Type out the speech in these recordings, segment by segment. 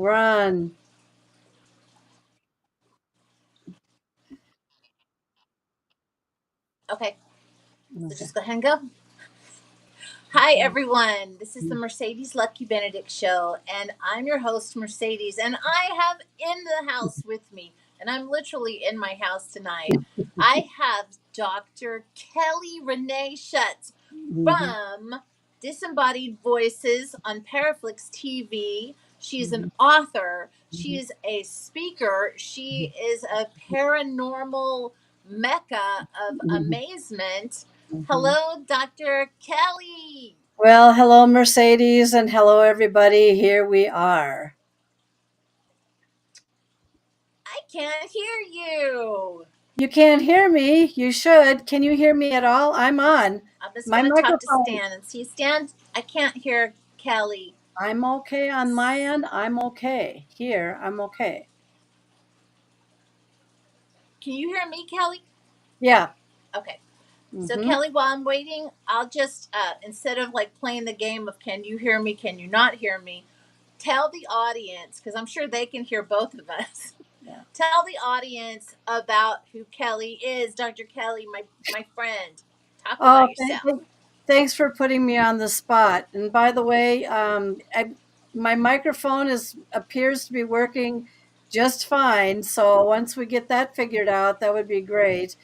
Run. Okay, so Okay. just go ahead and go. Hi, everyone. This is the Mercedes Lucke Benedict show, and I'm your host, Mercedes. And I have in the house with me, and I'm literally in my house tonight, I have Dr. Kelly Renee Schutz Mhm. from Disembodied Voices on Paraflix TV. She's an author, she is a speaker, she is a paranormal mecca of amazement. Mhm. Hello, Dr. Kelly. Well, hello, Mercedes, and hello, everybody. Here we are. I can't hear you. You can't hear me. You should. Can you hear me at all? I'm on. I'm just My going to talk to microphone. Stan and see. Stan, I can't hear Kelly. I'm okay on my end. I'm okay. Here, I'm okay. Can you hear me, Kelly? Yeah. Okay. So, Mm-hmm. Kelly, while I'm waiting, I'll just, instead of like playing the game of can you hear me, can you not hear me, tell the audience, because I'm sure they can hear both of us. Yeah. Tell the audience about who Kelly is. Dr. Kelly, my friend. Talk Oh, about yourself. thanks for putting me on the spot. And by the way, my microphone appears to be working just fine. So once we get that figured out, that would be great.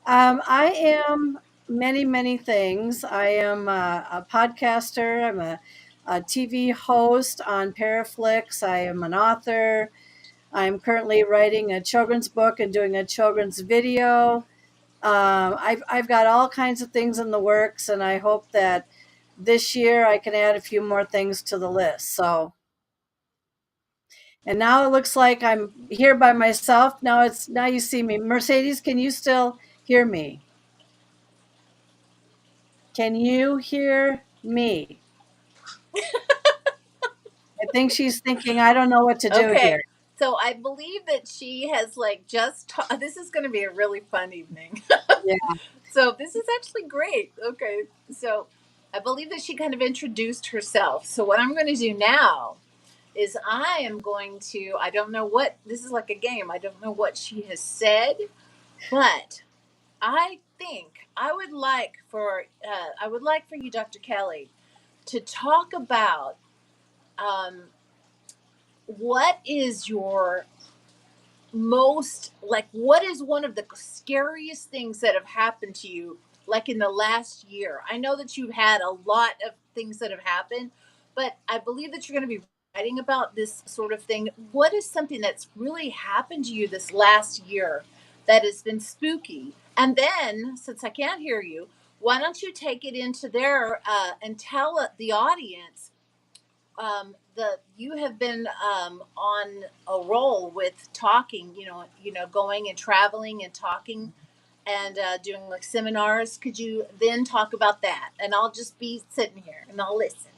I am many, many things. I am a podcaster. I'm a TV host on Paraflix. I am an author. I'm currently writing a children's book and doing a children's video. I've got all kinds of things in the works, and I hope that this year I can add a few more things to the list. So, and now it looks like I'm here by myself. Now you see me. Mercedes, can you still hear me? Can you hear me? I think she's thinking, I don't know what to do Okay. here. So I believe that she has like this is going to be a really fun evening. Yeah. So this is actually great. Okay. So I believe that she kind of introduced herself. So what I'm going to do now is I am going to, I don't know what, this is like a game. I don't know what she has said, but I think I would like for you, Dr. Kelly, to talk about um, what is your most like what is one of the scariest things that have happened to you like in the last year? I know that you've had a lot of things that have happened, but I believe that you're going to be writing about this sort of thing. What is something that's really happened to you this last year that has been spooky? And then, since I can't hear you, why don't you take it into there and tell the audience the you have been on a roll with talking, going and traveling and talking and doing like seminars. Could you then talk about that? And I'll just be sitting here and I'll listen.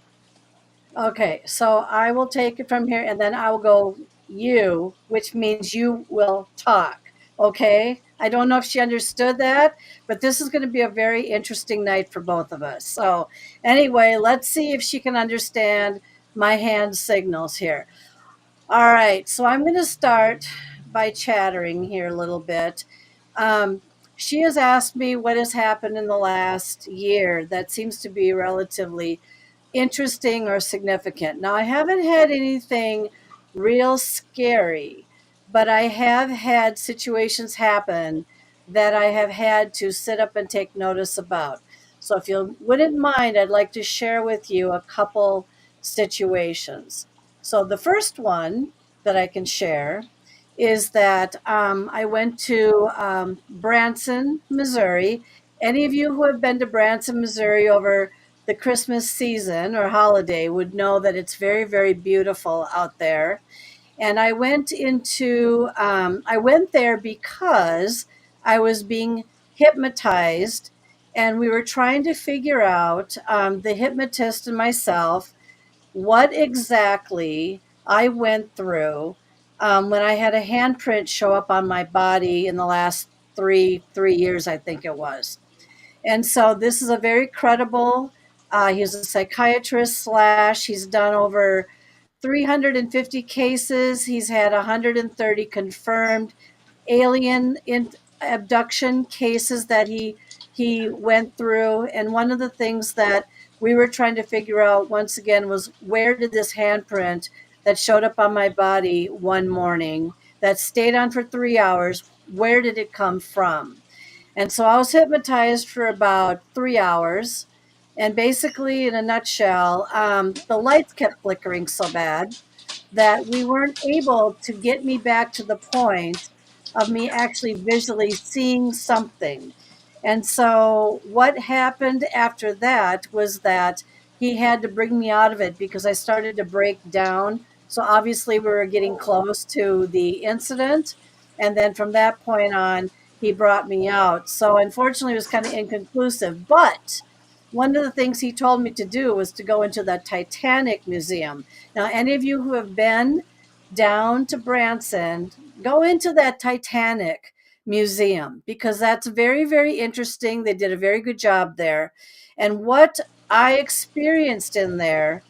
Okay. So I will take it from here and then I will go you, which means you will talk. Okay. I don't know if she understood that, but this is going to be a very interesting night for both of us. So, anyway, let's see if she can understand my hand signals here. All right, so I'm going to start by chattering here a little bit. Um, she has asked me what has happened in the last year that seems to be relatively interesting or significant. Now, I haven't had anything real scary, but I have had situations happen that I have had to sit up and take notice about. So, if you wouldn't mind, I'd like to share with you a couple situations. So, the first one that I can share is that I went to Branson, Missouri. Any of you who have been to Branson, Missouri over the Christmas season or holiday would know that it's very, very beautiful out there. And I went there because I was being hypnotized, and we were trying to figure out, the hypnotist and myself, what exactly I went through when I had a handprint show up on my body in the last three years, I think it was. And so this is a very credible. He's a psychiatrist slash. He's done over 350 cases. He's had 130 confirmed alien abduction cases that he went through. And one of the things that we were trying to figure out once again was, where did this handprint that showed up on my body one morning that stayed on for 3 hours, where did it come from? And so I was hypnotized for about 3 hours. And basically, in a nutshell, the lights kept flickering so bad that we weren't able to get me back to the point of me actually visually seeing something. And so what happened after that was that he had to bring me out of it because I started to break down. So obviously we were getting close to the incident. And then from that point on, he brought me out. So unfortunately, it was kind of inconclusive. But one of the things he told me to do was to go into the Titanic Museum. Now, any of you who have been down to Branson, go into that Titanic Museum because that's very, very interesting. They did a very good job there. And what I experienced in there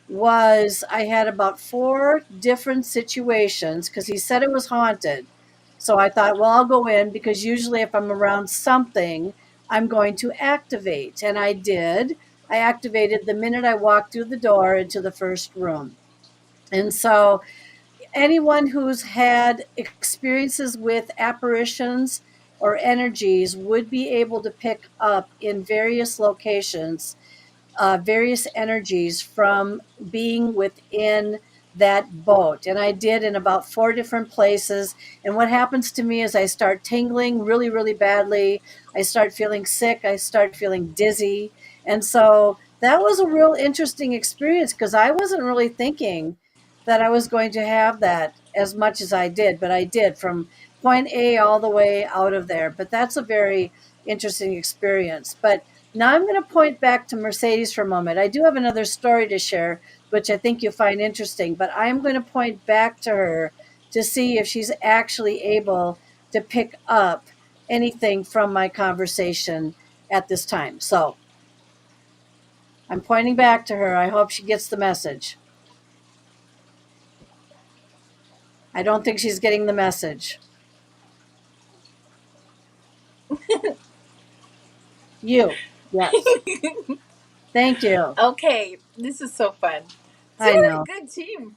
was, I had about four different situations because he said it was haunted. So I thought, well, I'll go in because usually if I'm around something, I'm going to activate. And I did. I activated the minute I walked through the door into the first room. And so anyone who's had experiences with apparitions or energies would be able to pick up in various locations various energies from being within that boat. And I did in about four different places. And what happens to me is I start tingling really, really badly. I start feeling sick. I start feeling dizzy. And so that was a real interesting experience because I wasn't really thinking that I was going to have that as much as I did, but I did from point A all the way out of there. But that's a very interesting experience. But now I'm going to point back to Mercedes for a moment. I do have another story to share, which I think you'll find interesting, but I'm going to point back to her to see if she's actually able to pick up anything from my conversation at this time. So I'm pointing back to her. I hope she gets the message. I don't think she's getting the message. You. Yes. Thank you. Okay, this is so fun. So I we're a know. good team.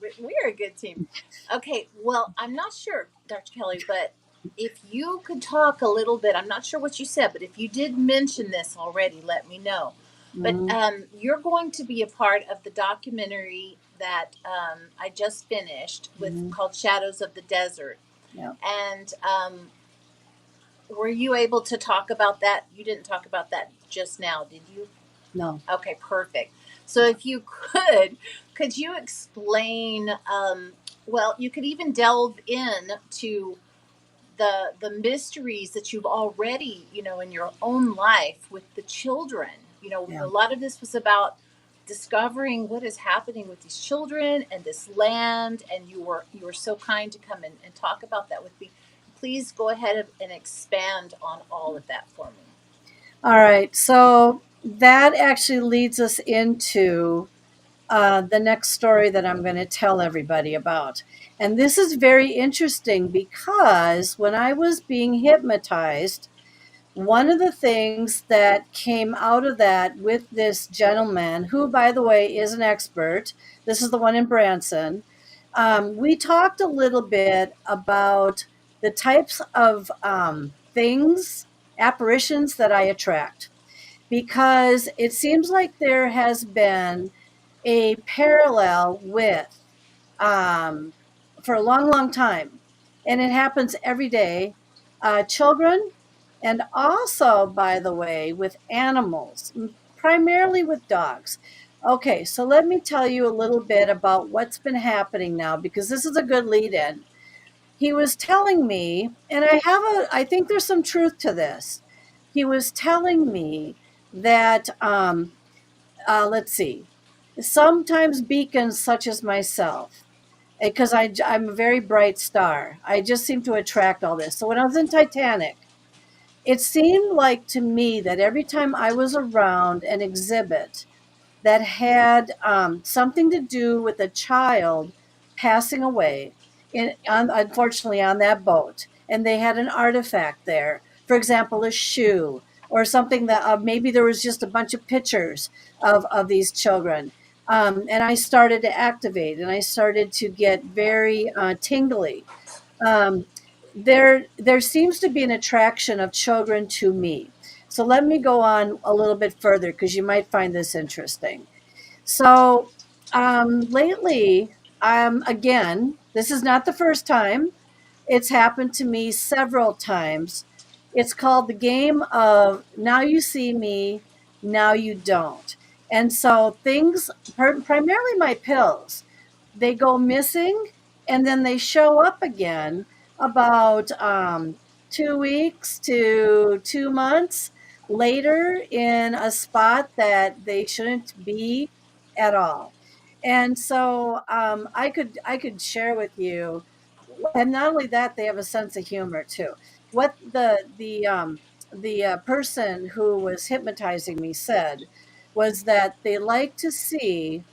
We're a good team. Okay, well, I'm not sure, Dr. Kelly, but if you could talk a little bit, I'm not sure what you said, but if you did mention this already, let me know. But Mhm. you're going to be a part of the documentary that I just finished with Mhm. called Shadows of the Desert. Yeah. And were you able to talk about that? You didn't talk about that just now, did you? No. Okay, perfect. So if you could you explain? Well, you could even delve in to the mysteries that you've already, in your own life with the children. Yeah. A lot of this was about discovering what is happening with these children and this land, and you were so kind to come and talk about that with me. Please go ahead and expand on all of that for me. All right. So that actually leads us into the next story that I'm going to tell everybody about. And this is very interesting because when I was being hypnotized, one of the things that came out of that with this gentleman, who, by the way, is an expert, this is the one in Branson, we talked a little bit about the types of things, apparitions that I attract because it seems like there has been a parallel with um, for a long, long time, and it happens every day. Children, and also, by the way, with animals, primarily with dogs. Okay, so let me tell you a little bit about what's been happening now because this is a good lead in. He was telling me, and I think there's some truth to this. He was telling me that, let's see, sometimes beacons such as myself, because I'm a very bright star, I just seem to attract all this. So when I was in Titanic, it seemed like to me that every time I was around an exhibit that had something to do with a child passing away, unfortunately, on that boat. And they had an artifact there, for example, a shoe or something that maybe there was just a bunch of pictures of these children. And I started to activate and I started to get very tingly. um, there seems to be an attraction of children to me. So let me go on a little bit further because you might find this interesting. So lately, again, this is not the first time. It's happened to me several times. It's called the game of now you see me, now you don't. And so things, primarily my pills, they go missing and then they show up again about 2 weeks to 2 months later in a spot that they shouldn't be at all. And so I could share with you, and not only that, they have a sense of humor too. What the person who was hypnotizing me said was that they like to see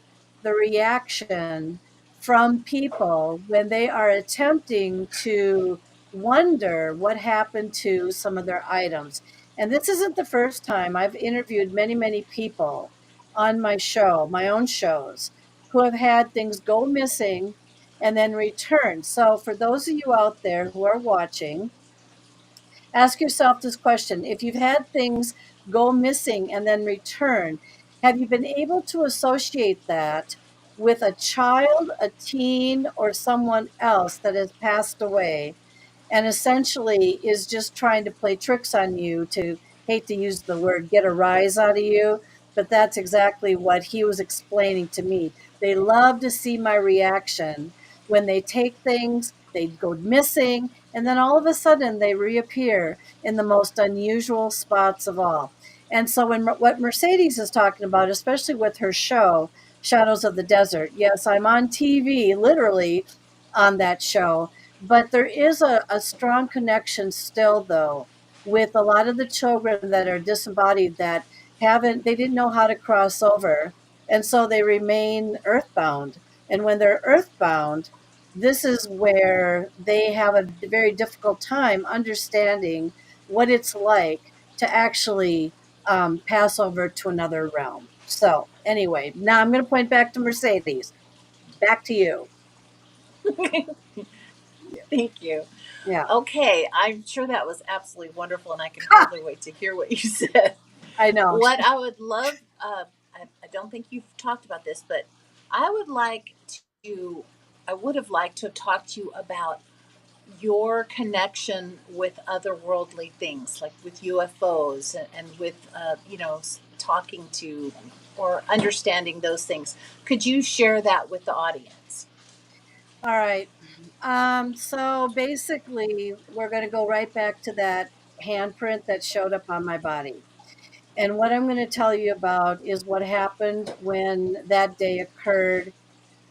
the reaction from people when they are attempting to wonder what happened to some of their items. And this isn't the first time. I've interviewed many, many people on my show, my own shows, who have had things go missing and then return. So, for those of you out there who are watching, ask yourself this question. If you've had things go missing and then return, have you been able to associate that with a child, a teen, or someone else that has passed away and essentially is just trying to play tricks on you to, hate to use the word, get a rise out of you? But that's exactly what he was explaining to me. They love to see my reaction when they take things, they go missing, and then all of a sudden they reappear in the most unusual spots of all. And so, what Mercedes is talking about, especially with her show, Shadows of the Desert, yes, I'm on TV, literally on that show, but there is a strong connection still, though, with a lot of the children that are disembodied that they didn't know how to cross over. And so they remain earthbound. And when they're earthbound, this is where they have a very difficult time understanding what it's like to actually pass over to another realm. So, anyway, now I'm going to point back to Mercedes. Back to you. Thank you. Yeah, Okay, I'm sure that was absolutely wonderful, and I can hardly wait to hear what you said. I know. What I would love, I don't think you've talked about this, but I would like to, I would have liked to have talked to you about your connection with otherworldly things, like with UFOs and with, talking to or understanding those things. Could you share that with the audience? All right. So basically, we're going to go right back to that handprint that showed up on my body. And what I'm going to tell you about is what happened when that day occurred.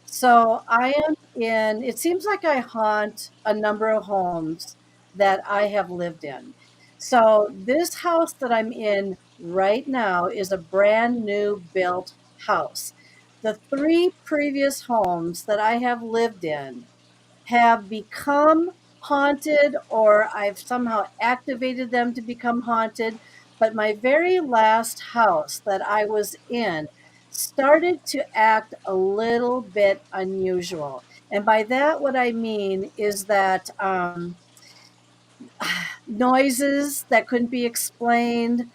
So I am in, it seems like I haunt a number of homes that I have lived in. So this house that I'm in right now is a brand new built house. The three previous homes that I have lived in have become haunted, or I've somehow activated them to become haunted. But my very last house that I was in started to act a little bit unusual. And by that, what I mean is that noises that couldn't be explained.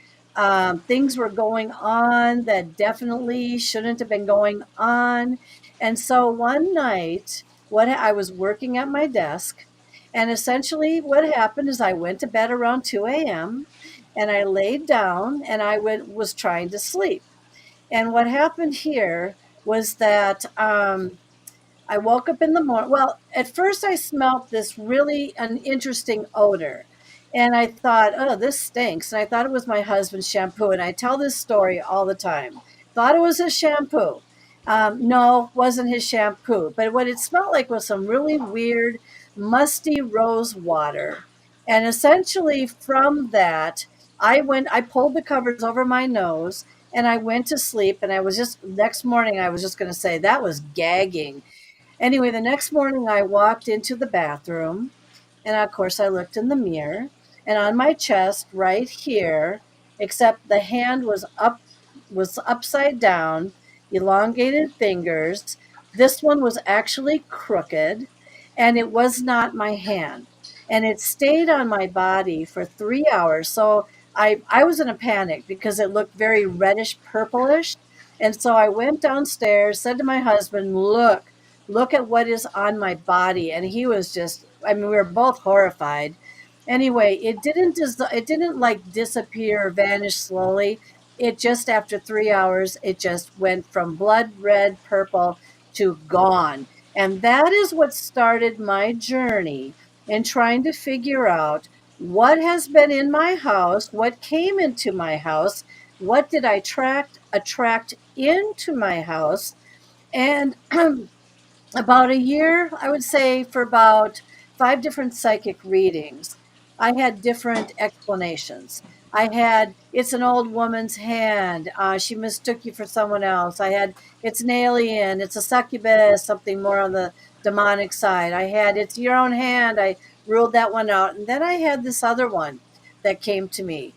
Things were going on that definitely shouldn't have been going on. And so one night, what I was working at my desk, and essentially what happened is I went to bed around 2 a.m. and I laid down and was trying to sleep. And what happened here was that I woke up in the morning. Well, at first I smelt this really an interesting odor. And I thought, oh, this stinks. And I thought it was my husband's shampoo. And I tell this story all the time. Thought it was his shampoo. No, wasn't his shampoo. But what it smelled like was some really weird, musty rose water. And essentially from that, I pulled the covers over my nose And I went to sleep, and I was just, next morning, I was just going to say that was gagging. Anyway, the next morning I walked into the bathroom, and of course I looked in the mirror, and on my chest right here, except the hand was upside down, elongated fingers. This one was actually crooked, and it was not my hand. And it stayed on my body for 3 hours. So I was in a panic because it looked very reddish purplish. And so I went downstairs, said to my husband, look at what is on my body. And he was just, I mean, we were both horrified. Anyway, it didn't like disappear or vanish slowly. It just, after 3 hours, it just went from blood red purple to gone. And that is what started my journey in trying to figure out what has been in my house, what came into my house, what did I attract into my house. And about a year, I would say, for about 5 different psychic readings, I had different explanations. I had, it's an old woman's hand. She mistook you for someone else. I had, it's an alien. It's a succubus, something more on the demonic side. I had, it's your own hand. I ruled that one out. And then I had this other one that came to me,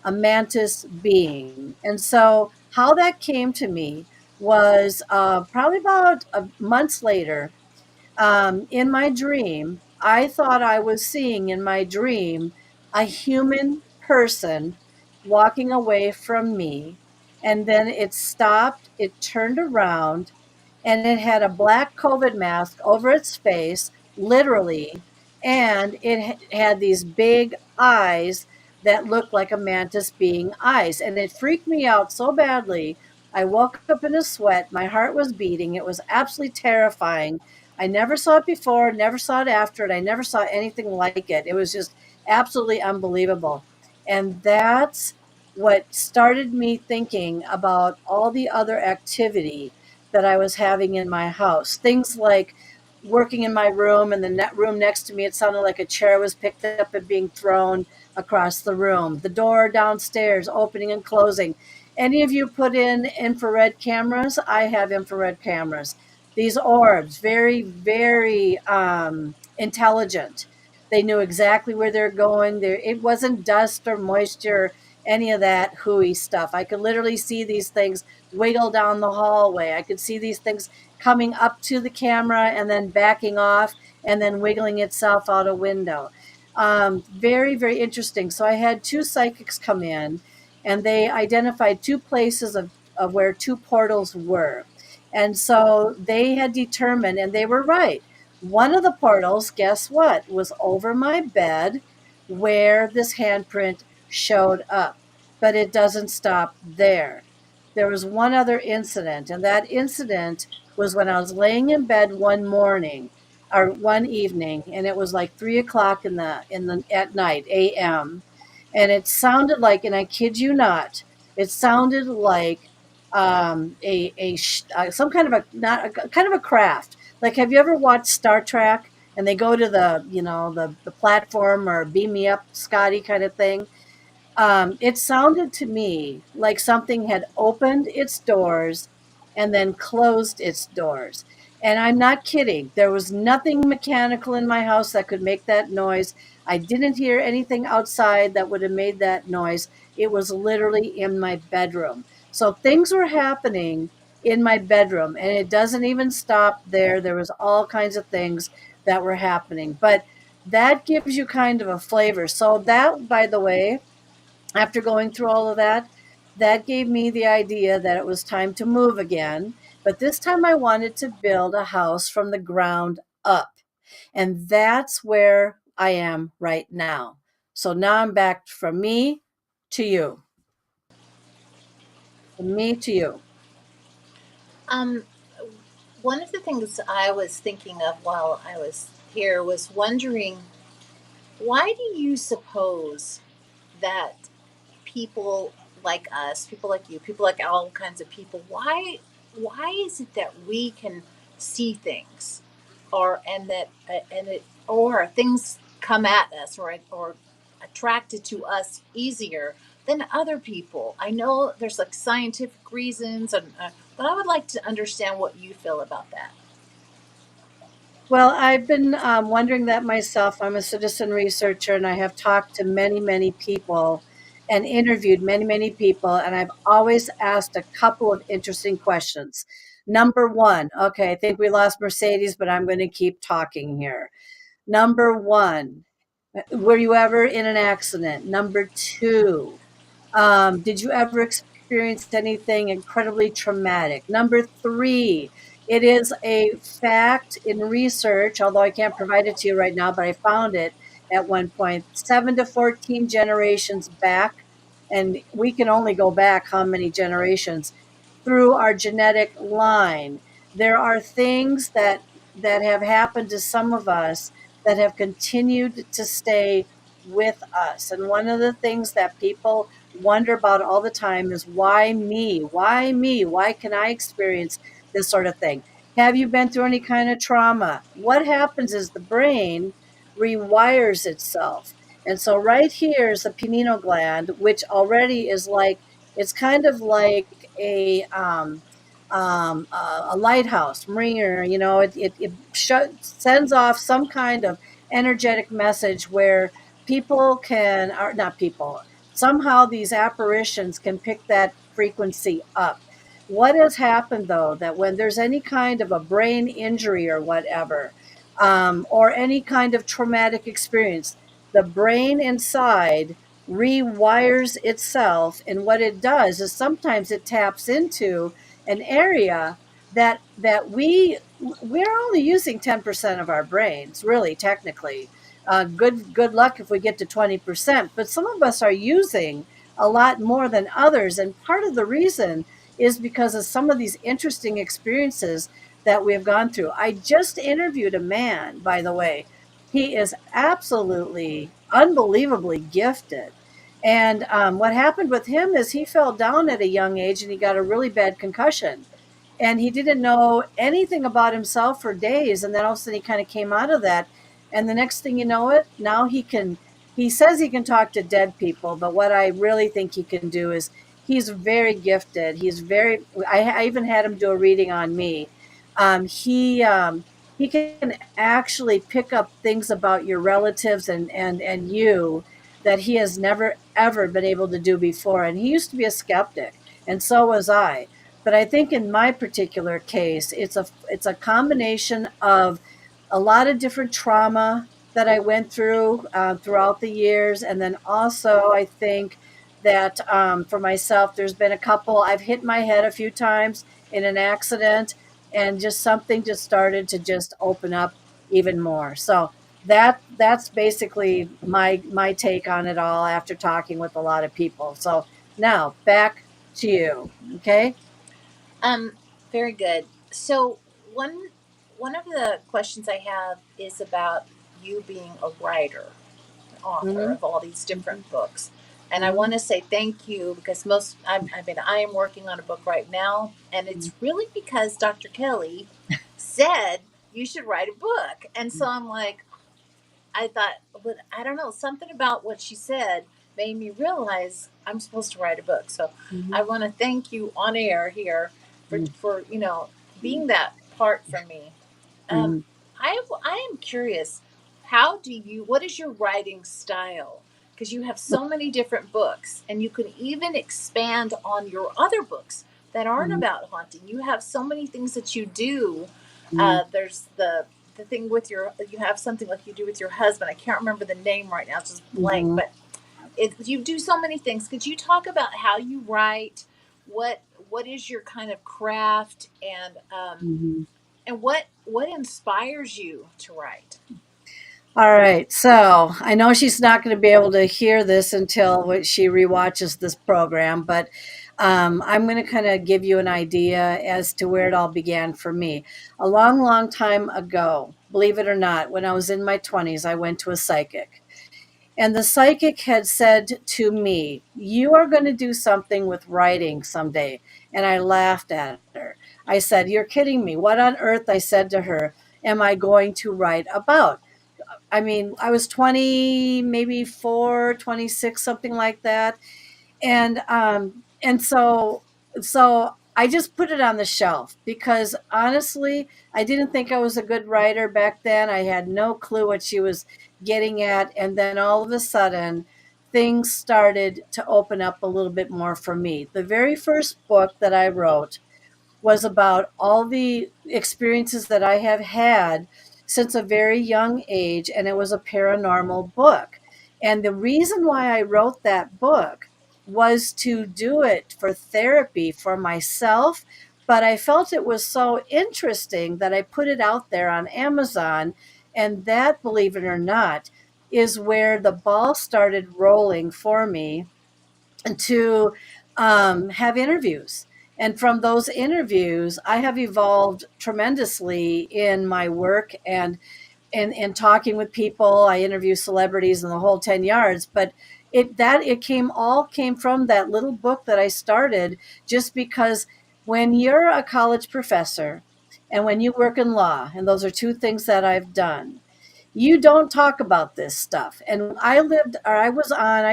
a mantis being. And so, how that came to me was probably about months later. In my dream, I thought I was seeing in my dream a human person walking away from me. And then it stopped, it turned around, and it had a black COVID mask over its face, literally. And it had these big eyes that looked like a mantis being eyes. And it freaked me out so badly. I woke up in a sweat. My heart was beating. It was absolutely terrifying. I never saw it before, never saw it after, and I never saw anything like it. It was just absolutely unbelievable. And that's what started me thinking about all the other activity that I was having in my house. Things like working in my room, and the room next to me, it sounded like a chair was picked up and being thrown across the room. The door downstairs opening and closing. Any of you put in infrared cameras? I have infrared cameras. These orbs, very, very intelligent. They knew exactly where they're going. There, it wasn't dust or moisture, any of that hooey stuff. I could literally see these things wiggle down the hallway. I could see these things coming up to the camera and then backing off and then wiggling itself out a window. Very, very interesting. So I had two psychics come in, and they identified two places of where two portals were. And so they had determined, and they were right. One of the portals, guess what, was over my bed where this handprint showed up. But it doesn't stop there. There was one other incident, and that incident was when I was laying in bed one morning or one evening, and it was like 3 o'clock in the at night, a.m. And it sounded like, and I kid you not, it sounded like some kind of a, not a kind of a craft. Like, have you ever watched Star Trek and they go to the, the platform, or beam me up, Scotty, kind of thing? It sounded to me like something had opened its doors and then closed its doors. And I'm not kidding. There was nothing mechanical in my house that could make that noise. I didn't hear anything outside that would have made that noise. It was literally in my bedroom. So things were happening in my bedroom, and it doesn't even stop there. There was all kinds of things that were happening. But that gives you kind of a flavor. So that, by the way, after going through all of that, that gave me the idea that it was time to move again. But this time I wanted to build a house from the ground up. And that's where I am right now. So now I'm back from me to you. From me to you. Um, One of the things I was thinking of while I was here was wondering, why do you suppose that people like us, people like you, people like all kinds of people, why is it that we can see things, or and that and it or things come at us, or attracted to us easier than other people. I know there's like scientific reasons, but I would like to understand what you feel about that. Well, I've been wondering that myself. I'm a citizen researcher and I have talked to many, many people and interviewed many, many people. And I've always asked a couple of interesting questions. Number one, okay, I think we lost Mercedes, but I'm going to keep talking here. Number one, were you ever in an accident? Number two, did you ever experience anything incredibly traumatic? Number three, it is a fact in research, although I can't provide it to you right now, but I found it at one point 7 to 14 generations back. And we can only go back how many generations through our genetic line. There are things that have happened to some of us that have continued to stay with us. And one of the things that people wonder about all the time is why me? Why me? Why can I experience this sort of thing? Have you been through any kind of trauma? What happens is the brain rewires itself. And so right here is the pineal gland, which already is like, it's kind of like a lighthouse, ringer, it sends off some kind of energetic message where people can, or not people, somehow these apparitions can pick that frequency up. What has happened though, that when there's any kind of a brain injury or whatever, or any kind of traumatic experience, the brain inside rewires itself. And what it does is sometimes it taps into an area that we're only using 10% of our brains, really, technically. Good luck if we get to 20%. But some of us are using a lot more than others, and part of the reason is because of some of these interesting experiences that we have gone through. I just interviewed a man, by the way. He is absolutely unbelievably gifted. And what happened with him is he fell down at a young age and he got a really bad concussion, and he didn't know anything about himself for days, and then all of a sudden he kind of came out of that, and the next thing you know it, now he says he can talk to dead people, but what I really think he can do is he's very gifted. He's very, I even had him do a reading on me. He can actually pick up things about your relatives and you that he has never ever been able to do before, and he used to be a skeptic, and so was I. But I think in my particular case, it's a combination of a lot of different trauma that I went through throughout the years, and then also I think that for myself, there's been a couple. I've hit my head a few times in an accident, and just something just started to just open up even more. So that's basically my take on it all after talking with a lot of people. So now back to you. Okay. Um, Very good. So one one of the questions I have is about you being a writer, an author Mhm, of all these mhm, different books. And I want mhm, to say thank you because I mean, I am working on a book right now, and it's really because Dr. Kelly said you should write a book. And so I'm like, I thought, but I don't know, something about what she said made me realize I'm supposed to write a book. So I mhm, want to thank you on air here mhm, for being that part for me. Um, mhm, I am curious. How do you? What is your writing style? Because you have so many different books, and you can even expand on your other books that aren't mhm, about haunting. You have so many things that you do. mhm, There's the thing with you have something like you do with your husband. I can't remember the name right now; it's just blank. mhm. But you do so many things. Could you talk about how you write? What what is your kind of craft, Mhm. and what inspires you to write? All right. So I know she's not going to be able to hear this until she rewatches this program, but I'm going to kind of give you an idea as to where it all began for me. A long, long time ago, believe it or not, when I was in my 20s, I went to a psychic. And the psychic had said to me, "You are going to do something with writing someday." And I laughed at her. I said, "You're kidding me. What on earth," I said to her, "am I going to write about?" I mean, I was 20, maybe 4, 26, something like that. And I just put it on the shelf because honestly, I didn't think I was a good writer back then. I had no clue what she was getting at, and then all of a sudden things started to open up a little bit more for me. The very first book that I wrote was about all the experiences that I have had since a very young age, and it was a paranormal book. And the reason why I wrote that book was to do it for therapy for myself, but I felt it was so interesting that I put it out there on Amazon. And that, believe it or not, is where the ball started rolling for me to have interviews. And from those interviews, I have evolved tremendously in my work and talking with people. I interview celebrities and the whole 10 yards. But it came from that little book that I started, just because when you're a college professor and when you work in law, and those are two things that I've done, you don't talk about this stuff. And I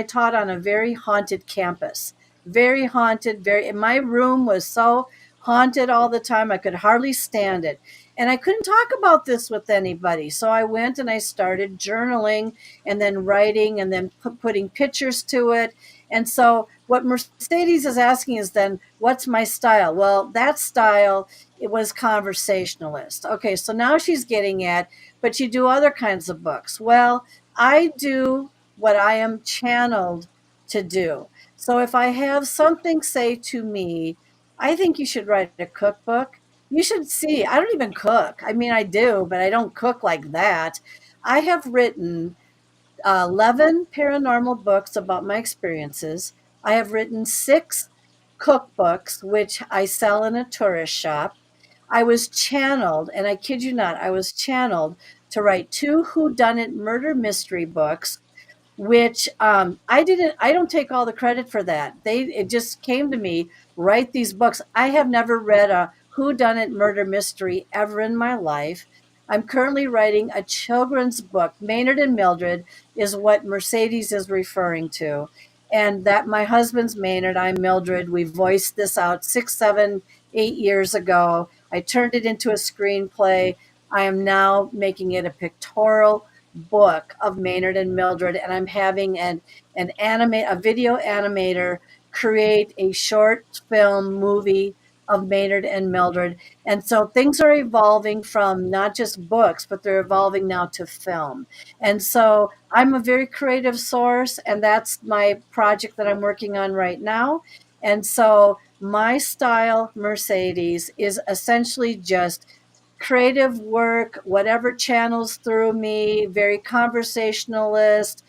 taught on a very haunted campus, very haunted, and my room was so haunted all the time. I could hardly stand it. And I couldn't talk about this with anybody. So I went and I started journaling and then writing and then putting pictures to it. And so what Mercedes is asking is then, what's my style? Well, that style, it was conversationalist. Okay, so now she's getting at, but you do other kinds of books. Well, I do what I am channeled to do. So if I have something say to me, I think you should write a cookbook. You should see, I don't even cook. I mean, I do, but I don't cook like that. I have written 11 paranormal books about my experiences. I have written 6 cookbooks, which I sell in a tourist shop. I was channeled, and I kid you not, I was channeled to write 2 whodunit murder mystery books, which I don't take all the credit for that. It just came to me, write these books. I have never read a whodunit murder mystery ever in my life. I'm currently writing a children's book. Maynard and Mildred is what Mercedes is referring to. And that my husband's Maynard, I'm Mildred. We voiced this out 6, 7, 8 years ago. I turned it into a screenplay. I am now making it a pictorial book of Maynard and Mildred, and I'm having a video animator create a short film movie of Maynard and Mildred. And so things are evolving from not just books, but they're evolving now to film. And so I'm a very creative source, and that's my project that I'm working on right now. And so my style, Mercedes, is essentially just creative work, whatever channels through me, very conversationalist,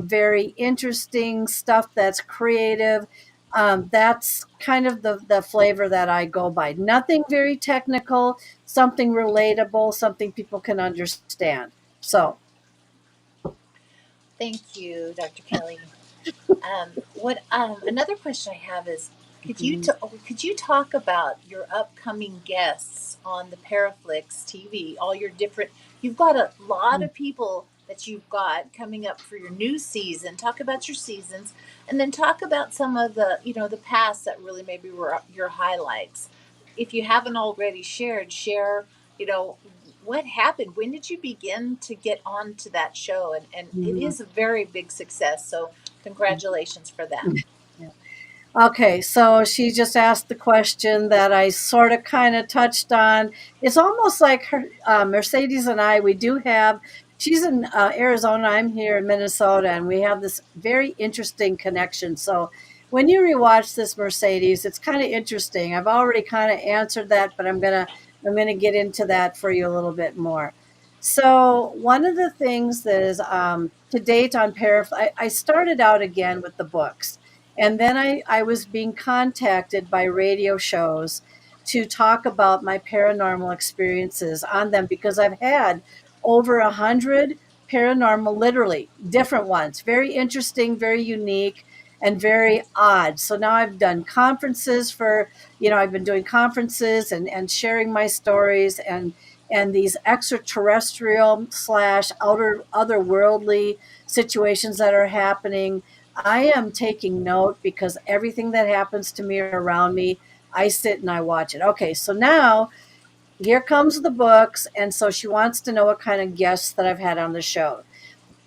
very interesting stuff that's creative. That's kind of the flavor that I go by. Nothing very technical, something relatable, something people can understand. So, Thank you, Dr. Kelly. What another question I have is, could you talk about your upcoming guests on the Paraflix TV? All your different, you've got a lot of people that you've got coming up for your new season. Talk about your seasons, and then talk about some of the the past that really maybe were your highlights. If you haven't already shared, share. You know what happened. When did you begin to get onto that show? And it mhm. is a very big success. So congratulations for that. Yeah. Okay, so she just asked the question that I sort of kind of touched on. It's almost like Mercedes and I, we do have, she's in Arizona, I'm here in Minnesota, and we have this very interesting connection. So when you rewatch this, Mercedes, it's kind of interesting. I've already kind of answered that, but I'm gonna get into that for you a little bit more. So one of the things that is to date on I started out again with the books. And then I was being contacted by radio shows to talk about my paranormal experiences on them because I've had over 100 paranormal, literally different ones, very interesting, very unique, and very odd. So now I've done conferences I've been doing conferences and sharing my stories and these extraterrestrial slash otherworldly situations that are happening. I am taking note because everything that happens to me around me, I sit and I watch it. Okay, so now here comes the books. And so she wants to know what kind of guests that I've had on the show.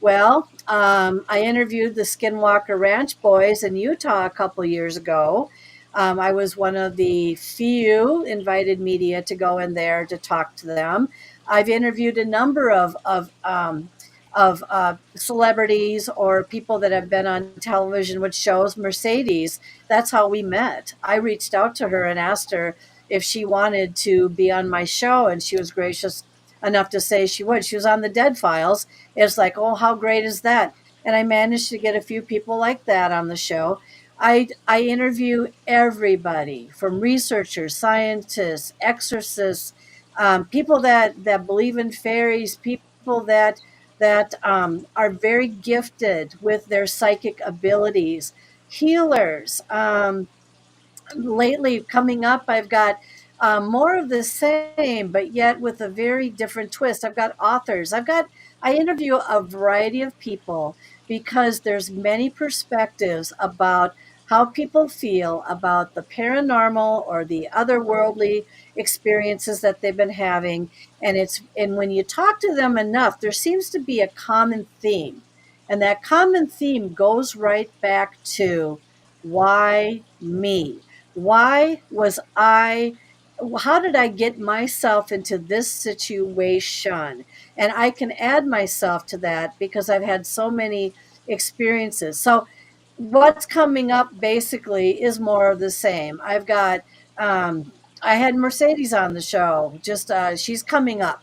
Well, I interviewed the Skinwalker Ranch boys in Utah a couple years ago. I was one of the few invited media to go in there to talk to them. I've interviewed a number of celebrities or people that have been on television, which shows Mercedes. That's how we met. I reached out to her and asked her if she wanted to be on my show, and she was gracious enough to say she would. She was on the Dead Files. It's like, oh, how great is that? And I managed to get a few people like that on the show. I interview everybody from researchers, scientists, exorcists, people that believe in fairies, people that are very gifted with their psychic abilities, healers. Lately coming up, I've got more of the same, but yet with a very different twist. I've got authors. I interview a variety of people because there's many perspectives about how people feel about the paranormal or the otherworldly experiences that they've been having. And when you talk to them enough, there seems to be a common theme. And that common theme goes right back to why me? Why was I how did I get myself into this situation? And I can add myself to that because I've had so many experiences. So what's coming up basically is more of the same. I had Mercedes on the show. Just she's coming up,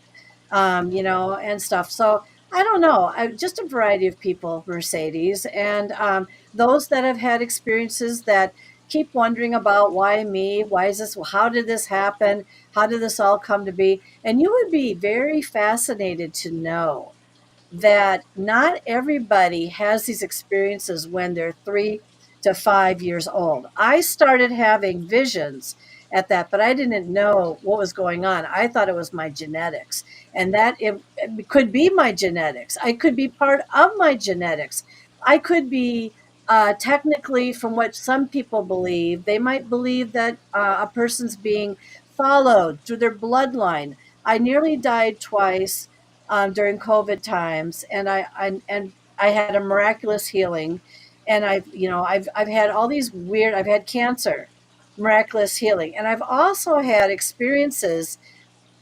and stuff. So I don't know. Just a variety of people, Mercedes, and those that have had experiences that keep wondering about why me, why is this, how did this happen, how did this all come to be, and you would be very fascinated to know that not everybody has these experiences when they're 3 to 5 years old. I started having visions at that, but I didn't know what was going on. I thought it was my genetics, and that it could be my genetics. I could be part of my genetics. I could be technically, from what some people believe, they might believe that a person's being followed through their bloodline. I nearly died twice during COVID times, and I had a miraculous healing, and I've had all these weird. I've had cancer, miraculous healing, and I've also had experiences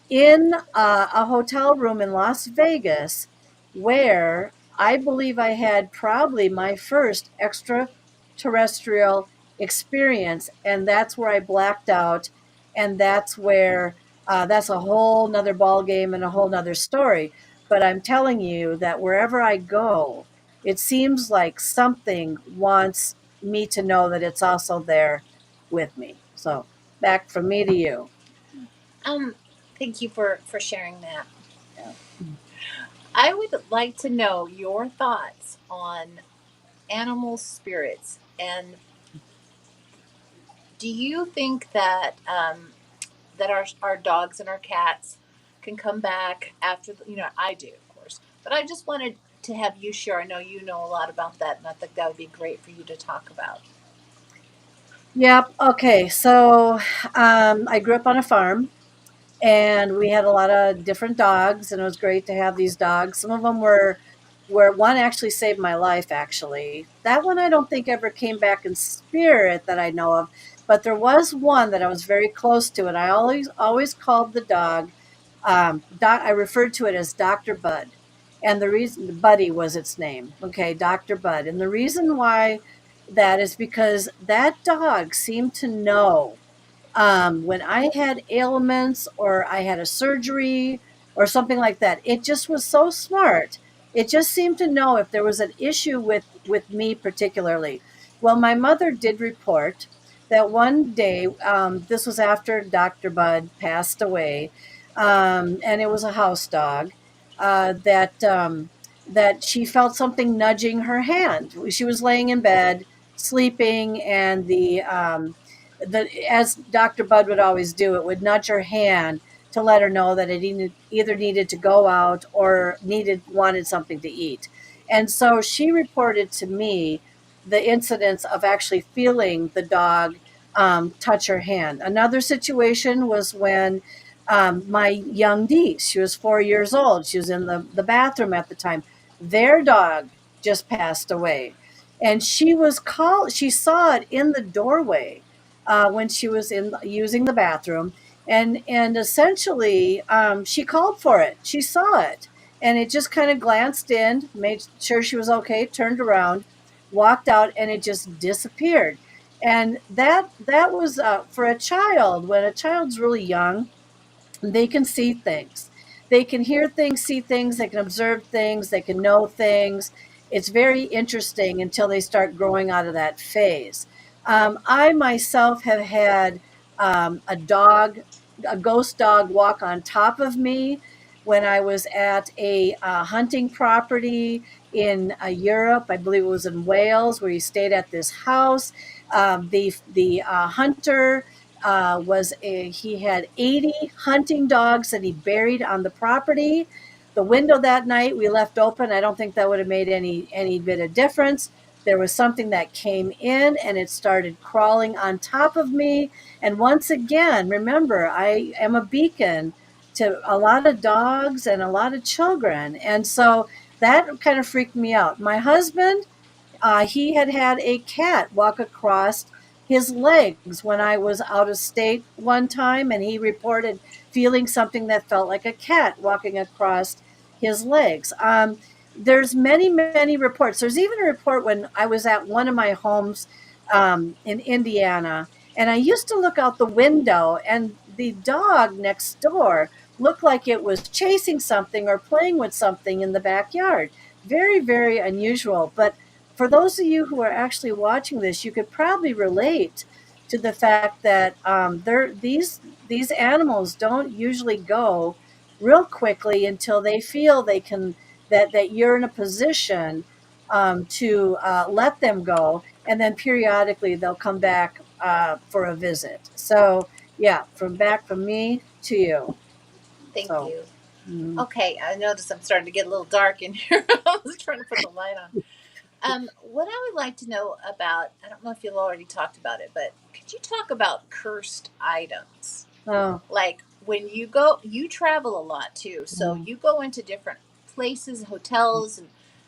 in a hotel room in Las Vegas where I believe I had probably my first extraterrestrial experience. And that's where I blacked out. And that's where that's a whole nother ball game and a whole nother story. But I'm telling you that wherever I go, it seems like something wants me to know that it's also there with me. So back from me to you. Um, Thank you for sharing that. Yeah. I would like to know your thoughts on animal spirits, and do you think that that our dogs and our cats can come back after I do, of course, but I just wanted to have you share. I know you know a lot about that, and I think that would be great for you to talk about. Yep. Okay. So I grew up on a farm, and we had a lot of different dogs, and it was great to have these dogs. Some of them where one actually saved my life. Actually, that one I don't think ever came back in spirit that I know of, but there was one that I was very close to, and I always called the dog. I referred to it as Doctor Bud, and the reason Buddy was its name. Okay, Doctor Bud, and the reason why that is because that dog seemed to know when I had ailments or I had a surgery or something like that. It just was so smart. It just seemed to know if there was an issue with me particularly. Well, my mother did report that one day, this was after Dr. Bud passed away, and it was a house dog, that she felt something nudging her hand. She was laying in bed, sleeping, and the as Dr. Bud would always do, it would nudge her hand to let her know that it either needed to go out or wanted something to eat. And so she reported to me the incidents of actually feeling the dog touch her hand. Another situation was when my young niece, she was 4 years old, she was in the bathroom at the time. Their dog just passed away. And she saw it in the doorway when she was in using the bathroom. And essentially, she called for it. She saw it, and it just kind of glanced in, made sure she was okay, turned around, walked out, and it just disappeared. And that was for a child. When a child's really young, they can see things, they can hear things, see things, they can observe things, they can know things. It's very interesting until they start growing out of that phase. I myself have had a dog, a ghost dog, walk on top of me when I was at a hunting property in Europe. I believe it was in Wales, where he stayed at this house. The hunter he had 80 hunting dogs that he buried on the property. The window that night we left open. I don't think that would have made any bit of difference. There was something that came in and it started crawling on top of me. And once again, remember, I am a beacon to a lot of dogs and a lot of children. And so that kind of freaked me out. My husband, he had had a cat walk across his legs when I was out of state one time, and he reported feeling something that felt like a cat walking across his legs. There's many reports. There's even a report when I was at one of my homes in Indiana, and I used to look out the window, and the dog next door looked like it was chasing something or playing with something in the backyard. Very unusual. But for those of you who are actually watching this, you could probably relate to the fact that these animals don't usually go real quickly until they feel they can, that you're in a position to let them go, and then periodically they'll come back for a visit. So yeah, from me to you. Thank So. you. Mhm. Okay, I noticed I'm starting to get a little dark in here. I was trying to put the light on. What I would like to know about, I don't know if you've already talked about it, but could you talk about cursed items? Oh. Like when you go, you travel a lot too, so Mhm. you go into different places, hotels,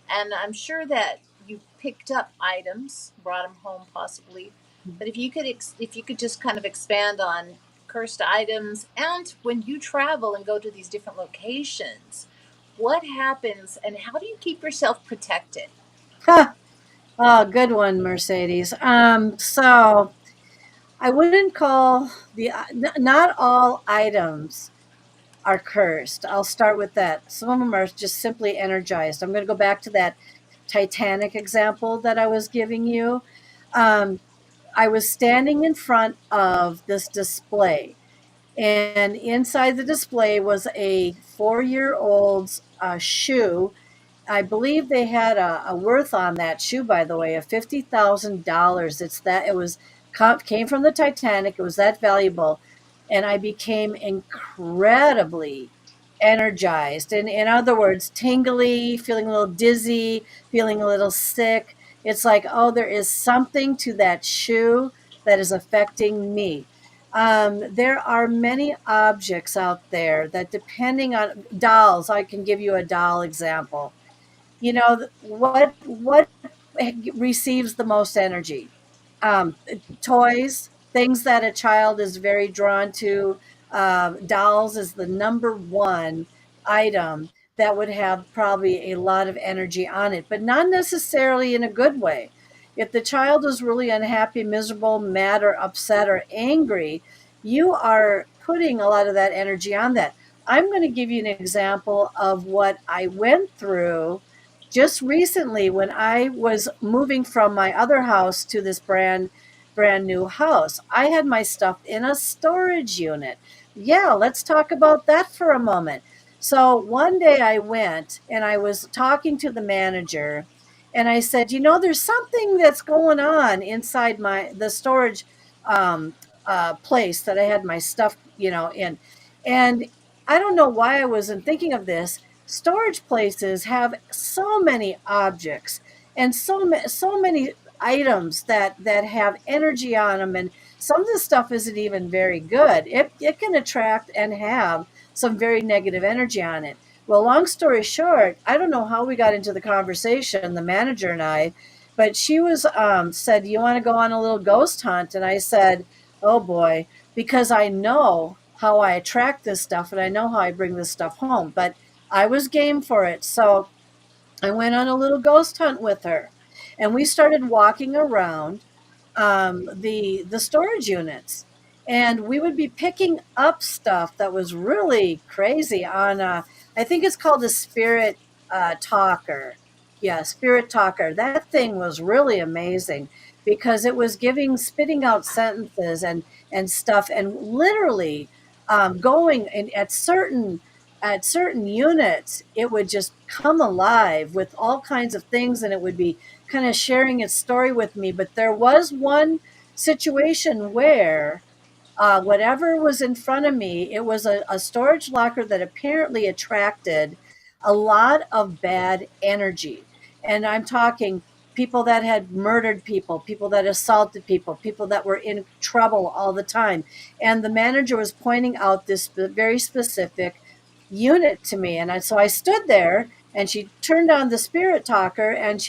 and I'm sure that you picked up items, brought them home possibly. But if you could just kind of expand on cursed items, and when you travel and go to these different locations, what happens, and how do you keep yourself protected? Oh, good one, Mercedes. So I wouldn't call not all items are cursed. I'll start with that. Some of them are just simply energized. I'm going to go back to that Titanic example that I was giving you. Um, I was standing in front of this display, and inside the display was a 4-year-old's shoe. I believe they had a worth on that shoe, by the way, of $50,000. It was came from the Titanic. It was that valuable, and I became incredibly energized. And in other words, tingly, feeling a little dizzy, feeling a little sick. It's like, oh, there is something to that shoe that is affecting me. There are many objects out there that, depending on dolls, I can give you a doll example. What receives the most energy? um, Toys, things that a child is very drawn to. Dolls is the number one item that would have probably a lot of energy on it, but not necessarily in a good way. If the child is really unhappy, miserable, mad, or upset, or angry, you are putting a lot of that energy on that. I'm going to give you an example of what I went through just recently when I was moving from my other house to this brand new house. I had my stuff in a storage unit. Yeah, let's talk about that for a moment. So one day I went and I was talking to the manager, and I said, there's something that's going on inside the storage um, place that I had my stuff, in. And I don't know why I wasn't thinking of this. Storage places have so many objects and so many items that have energy on them, and some of the stuff isn't even very good. It can attract and have some very negative energy on it. Well, long story short, I don't know how we got into the conversation, the manager and I, but she was said, "You want to go on a little ghost hunt?" And I said, "Oh boy," because I know how I attract this stuff and I know how I bring this stuff home. But I was game for it. So I went on a little ghost hunt with her, and we started walking around the storage units, and we would be picking up stuff that was really crazy on I think it's called a spirit talker. Yeah, spirit talker. That thing was really amazing because it was giving spitting out sentences and stuff, and literally going in at certain units, it would just come alive with all kinds of things, and it would be kind of sharing its story with me. But there was one situation where whatever was in front of me, it was a storage locker that apparently attracted a lot of bad energy. And I'm talking people that had murdered people, people that assaulted people, people that were in trouble all the time. And the manager was pointing out this very specific unit to me. So I stood there, and she turned on the spirit talker, and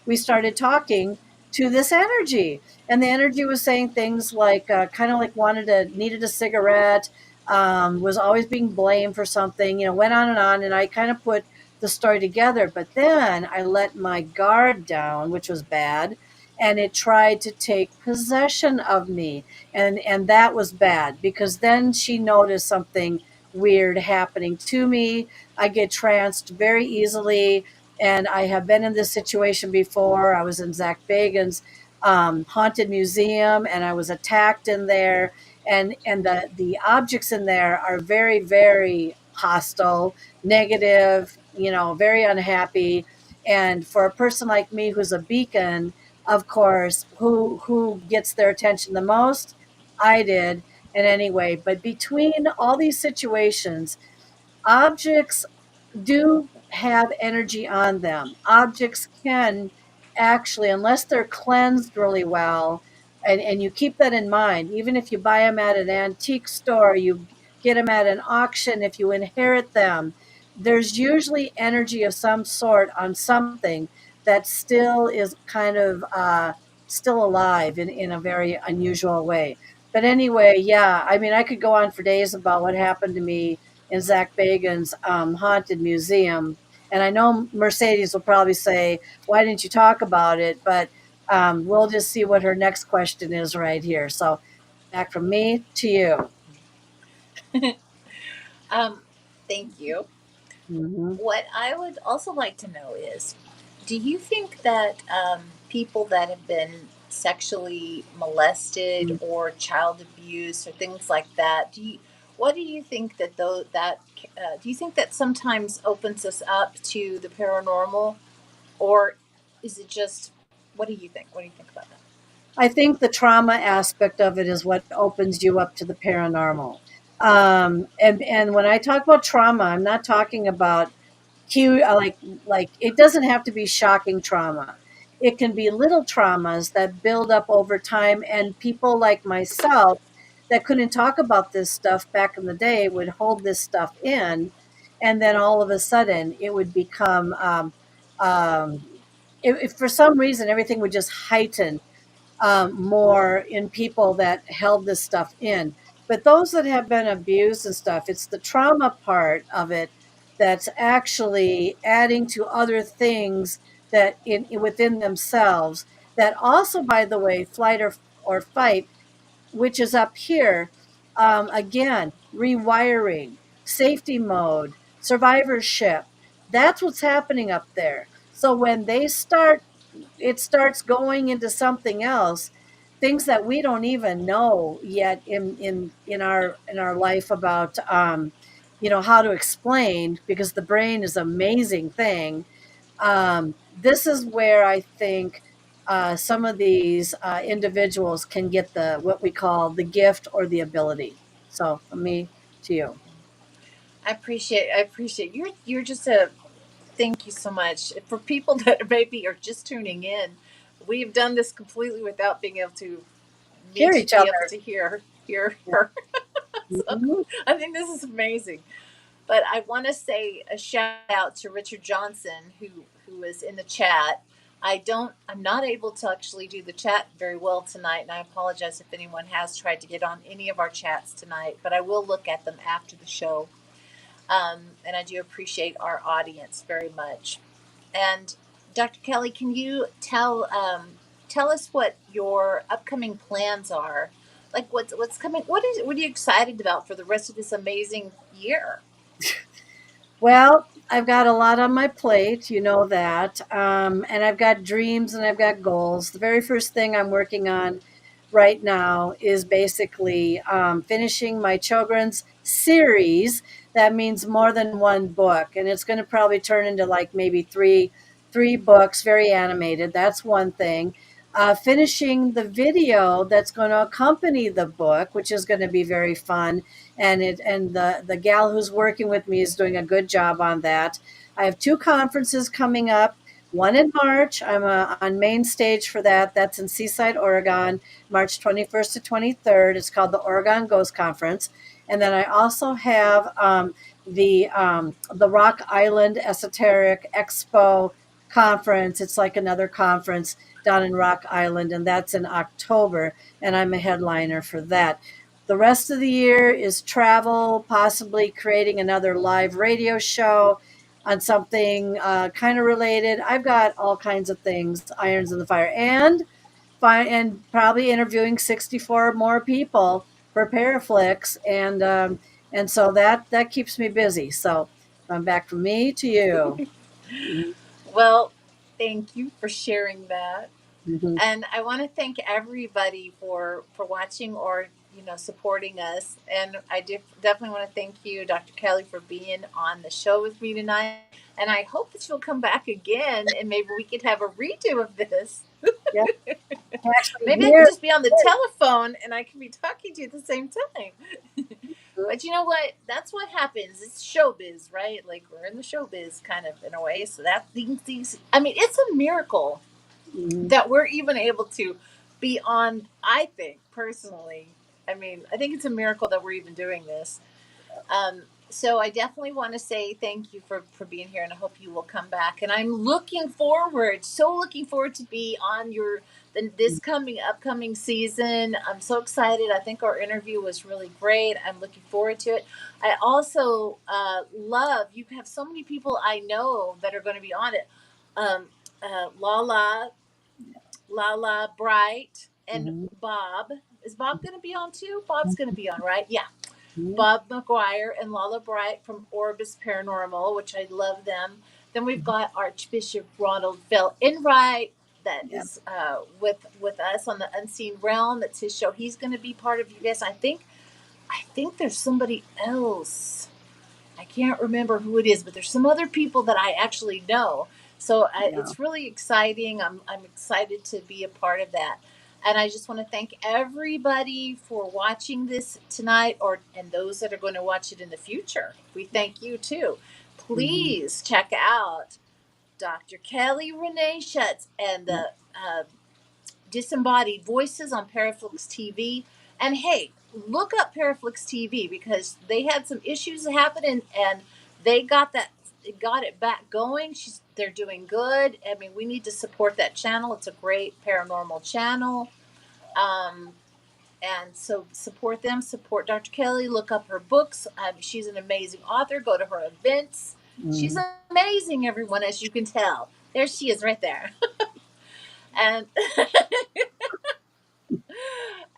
we started talking to this energy. And the energy was saying things like, kind of like needed a cigarette, was always being blamed for something, went on and on. And I kind of put the story together. But then I let my guard down, which was bad, and it tried to take possession of me. And that was bad because then she noticed something weird happening to me. I get tranced very easily, and I have been in this situation before. I was in Zach Bagan's haunted museum, and I was attacked in there. And the objects in there are very, very hostile, negative, very unhappy. And for a person like me, who's a beacon, of course, who gets their attention the most? I did. And anyway, but between all these situations, objects do have energy on them. Objects can actually, unless they're cleansed really well, and you keep that in mind, even if you buy them at an antique store, you get them at an auction, if you inherit them, there's usually energy of some sort on something that still is kind of still alive in a very unusual way. But anyway, yeah, I mean, I could go on for days about what happened to me in Zach Bagan's haunted museum. And I know Mercedes will probably say, "Why didn't you talk about it?" But we'll just see what her next question is right here. So, back from me to you. Um, Thank you. Hmm. What I would also like to know is, do you think that people that have been sexually molested or child abuse or things like that, what do you think that though that do you think that sometimes opens us up to the paranormal, or is it just, what do you think? What do you think about that? I think the trauma aspect of it is what opens you up to the paranormal. And when I talk about trauma, I'm not talking about huge, like it doesn't have to be shocking trauma. It can be little traumas that build up over time, and people like myself that couldn't talk about this stuff back in the day would hold this stuff in, and then all of a sudden it would become um, if for some reason everything would just heighten more in people that held this stuff in. But those that have been abused and stuff, it's the trauma part of it that's actually adding to other things that within themselves. That also, by the way, flight or fight, which is up here, again, rewiring, safety mode, survivorship. That's what's happening up there. So when they start, it starts going into something else, things that we don't even know yet in our life about how to explain, because the brain is an amazing thing. This is where I think some of these individuals can get the what we call the gift or the ability. So from me to you. I appreciate you're just a, thank you so much. For people that maybe are just tuning in, we've done this completely without being able to me Hear to each be able other. to hear Yeah. her. So Mhm. I think this is amazing. But I want to say a shout out to Richard Johnson who was in the chat. I'm not able to actually do the chat very well tonight, and I apologize if anyone has tried to get on any of our chats tonight, but I will look at them after the show. And I do appreciate our audience very much. And Dr. Kelly, can you tell us what your upcoming plans are? Like what's coming? What are you excited about for the rest of this amazing year? Well, I've got a lot on my plate, you know that. And I've got dreams and I've got goals. The very first thing I'm working on right now is basically finishing my children's series. That means more than one book, and it's going to probably turn into like maybe three books, very animated. That's one thing. Finishing the video that's going to accompany the book, which is going to be very fun, and the gal who's working with me is doing a good job on that. I have two conferences coming up. One in March. I'm on main stage for that. That's in Seaside, Oregon, March 21st to 23rd. It's called the Oregon Ghost Conference. And then I also have the Rock Island Esoteric Expo conference. It's like another conference down in Rock Island, and that's in October. And I'm a headliner for that. The rest of the year is travel, possibly creating another live radio show on something kind of related. I've got all kinds of things, irons in the fire, and probably interviewing 64 more people for Paraflix, and so that keeps me busy. So I'm back from me to you. Mhm. Well, thank you for sharing that. Mhm. And I want to thank everybody for watching or supporting us. And definitely want to thank you, Dr. Kelly, for being on the show with me tonight. And I hope that you'll come back again, and maybe we could have a redo of this. Yeah, actually, Maybe I could here. just be on the telephone and I could be talking to you at the same time. But you know what? That's what happens. It's showbiz, right? Like we're in the showbiz kind of in a way. So that these I mean, it's a miracle Mhm. that we're even able to be on, I think, personally. I mean, I think it's a miracle that we're even doing this. So I definitely want to say thank you for being here, and I hope you will come back. And I'm so looking forward to be on this coming upcoming season. I'm so excited. I think our interview was really great. I'm looking forward to it. I also love you have so many people I know that are going to be on it. Um, Lala, Lala Bright, and Mhm. Bob. Is Bob going to be on too? Bob's going to be on, right? Yeah. Mhm. Bob McGuire and Lala Bright from Orbis Paranormal, which I love them. Then we've got Archbishop Ronald Fell Enright that Yeah. is with us on the Unseen Realm. That's his show. He's going to be part of you guys. I think there's somebody else. I can't remember who it is, but there's some other people that I actually know. So Yeah. it's really exciting. I'm excited to be a part of that. And I just want to thank everybody for watching this tonight, and those that are going to watch it in the future. We thank you too. Mhm. Please check out Dr. Kelly Renee Schutz and Yeah. the Disembodied Voices on Paraflix TV. And hey, look up Paraflix TV because they had some issues that happened, and they got it back going. They're doing good. I mean, we need to support that channel. It's a great paranormal channel. Um, and so support them, support Dr. Kelly, look up her books. She's an amazing author. Go to her events. She's Mhm. amazing, everyone, as you can tell. There she is right there. And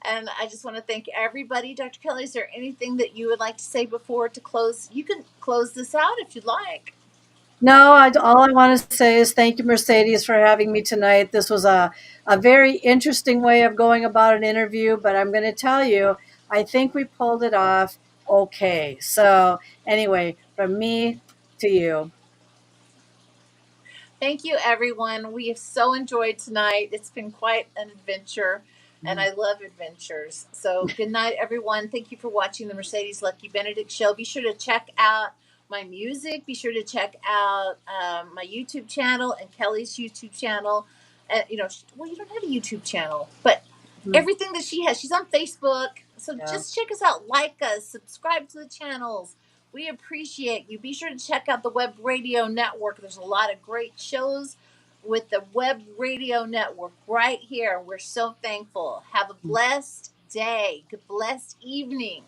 And I just want to thank everybody. Dr. Kelly, is there anything that you would like to say before to close? You can close this out if you'd like. No, all I want to say is thank you, Mercedes, for having me tonight. This was a very interesting way of going about an interview, but I'm going to tell you, I think we pulled it off okay. So, anyway, from me to you. Thank you, everyone. We have so enjoyed tonight. It's been quite an adventure, and I love adventures. So, good night, everyone. Thank you for watching the Mercedes Lucky Benedict show. Be sure to check out my music. Be sure to check out my YouTube channel and Kelly's YouTube channel. well, you don't have a YouTube channel, but Mm. everything that she has, she's on Facebook. So Yeah. just check us out, like us, subscribe to the channels. We appreciate you. Be sure to check out the Web Radio Network. There's a lot of great shows with the Web Radio Network right here. We're so thankful. Have a blessed day, a blessed evening.